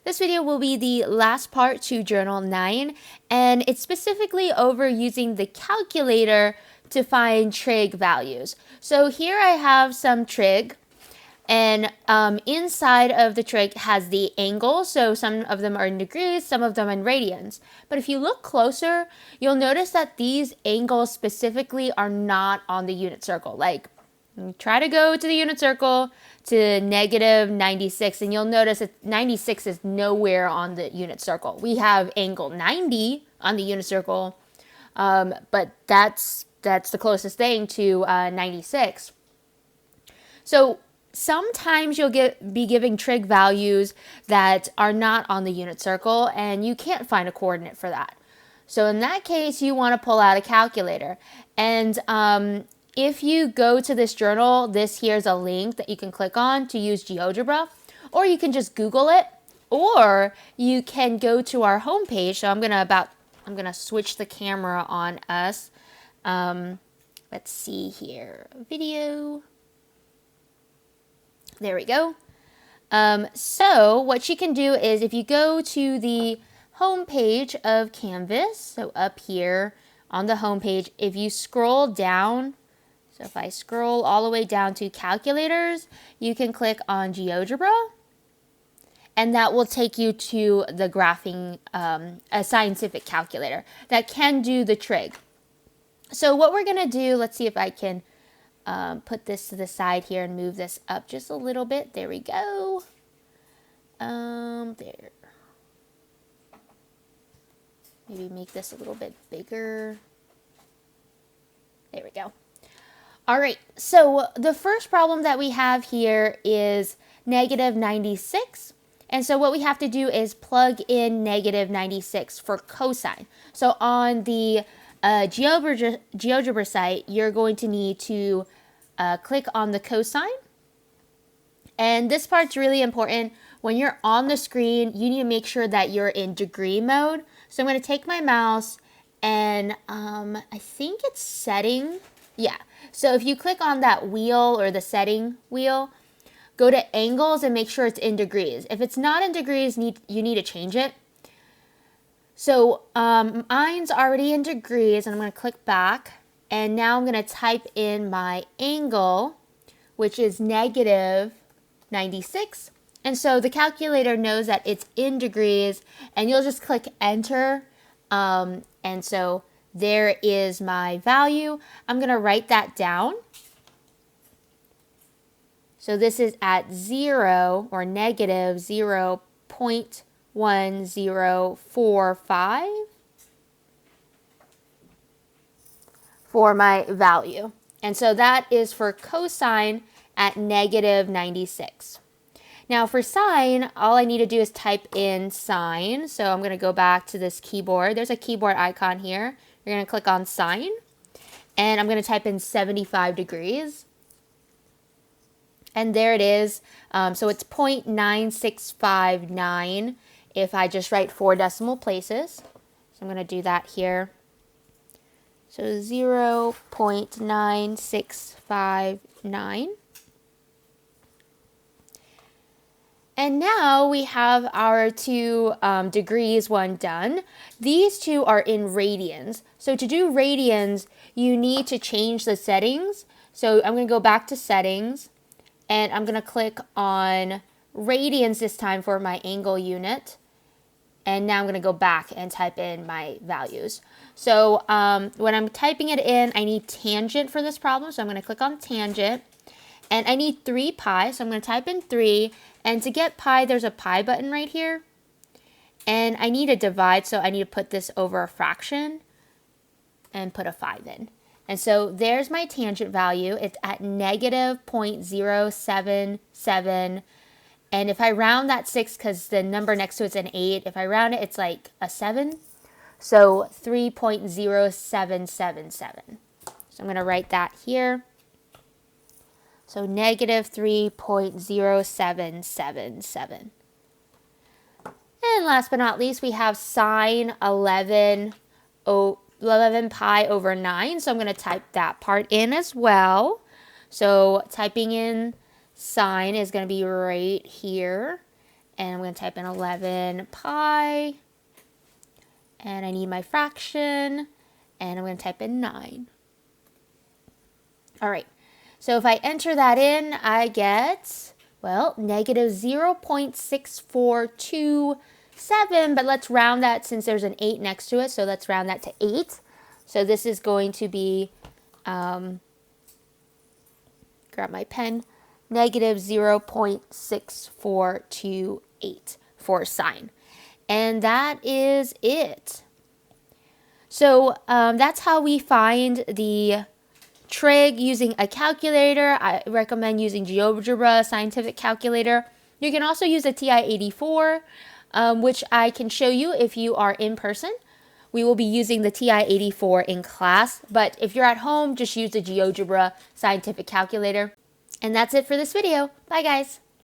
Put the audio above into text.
This video will be the last part to Journal 9, and it's specifically over using the calculator to find trig values. So here I have some trig, and inside of the trig has the angle, so some of them are in degrees, some of them in radians. But if you look closer, you'll notice that these angles specifically are not on the unit circle. Like, try to go to the unit circle to negative 96, and you'll notice that 96 is nowhere on the unit circle. We have angle 90 on the unit circle, but that's the closest thing to 96. So sometimes you'll be giving trig values that are not on the unit circle, and you can't find a coordinate for that. So in that case, you want to pull out a calculator. And if you go to this journal, here's a link that you can click on to use GeoGebra, or you can just Google it, or you can go to our homepage. So I'm gonna switch the camera on us. Let's see here, video. There we go. So what you can do is if you go to the home page of Canvas, so up here on the home page, if you scroll down, so if I scroll all the way down to calculators, you can click on GeoGebra, and that will take you to the graphing, a scientific calculator that can do the trig. So what we're gonna do, let's see if I can put this to the side here and move this up just a little bit. There we go. There. Maybe make this a little bit bigger. There we go. All right, so the first problem that we have here is negative 96. And so what we have to do is plug in negative 96 for cosine. So on the GeoGebra site, you're going to need to click on the cosine. And this part's really important. When you're on the screen, you need to make sure that you're in degree mode. So I'm going to take my mouse and I think it's setting. Yeah. So if you click on that wheel or the setting wheel, go to angles and make sure it's in degrees. If it's not in degrees, you need to change it. So mine's already in degrees, and I'm going to click back. And now I'm going to type in my angle, which is negative 96. And so the calculator knows that it's in degrees, and you'll just click enter. And so there is my value. I'm going to write that down. So this is at 0 or negative 0.1045 for my value. And so that is for cosine at negative 96. Now for sine, all I need to do is type in sine. So I'm going to go back to this keyboard. There's a keyboard icon here. You're going to click on sine, and I'm going to type in 75 degrees. And there it is. So it's 0.9659 if I just write 4 decimal places. So I'm going to do that here. So 0.9659. And now we have our 2 degrees one done. These 2 are in radians. So to do radians, you need to change the settings. So I'm going to go back to settings, and I'm going to click on radians this time for my angle unit. And now I'm going to go back and type in my values. So when I'm typing it in, I need tangent for this problem. So I'm going to click on tangent. And I need 3 pi, so I'm going to type in 3. And to get pi, there's a pi button right here. And I need a divide, so I need to put this over a fraction and put a 5 in. And so there's my tangent value. It's at negative 0.077. And if I round that 6, because the number next to it's an 8, if I round it, it's like a 7. So 3.0777. So I'm going to write that here. So negative 3.0777. And last but not least, we have sine 11 pi over 9. So I'm going to type that part in as well. So typing in sine is going to be right here. And I'm going to type in 11 pi. And I need my fraction. And I'm going to type in 9. All right. So if I enter that in, I get, well, negative 0.6427. But let's round that since there's an 8 next to it. So let's round that to 8. So this is going to be, grab my pen, negative 0.6428 for sine. And that is it. So that's how we find the trig using a calculator. I recommend using GeoGebra scientific calculator. You can also use a TI-84, which I can show you if you are in person. We will be using the TI-84 in class, but if you're at home, just use the GeoGebra scientific calculator. And that's it for this video. Bye, guys.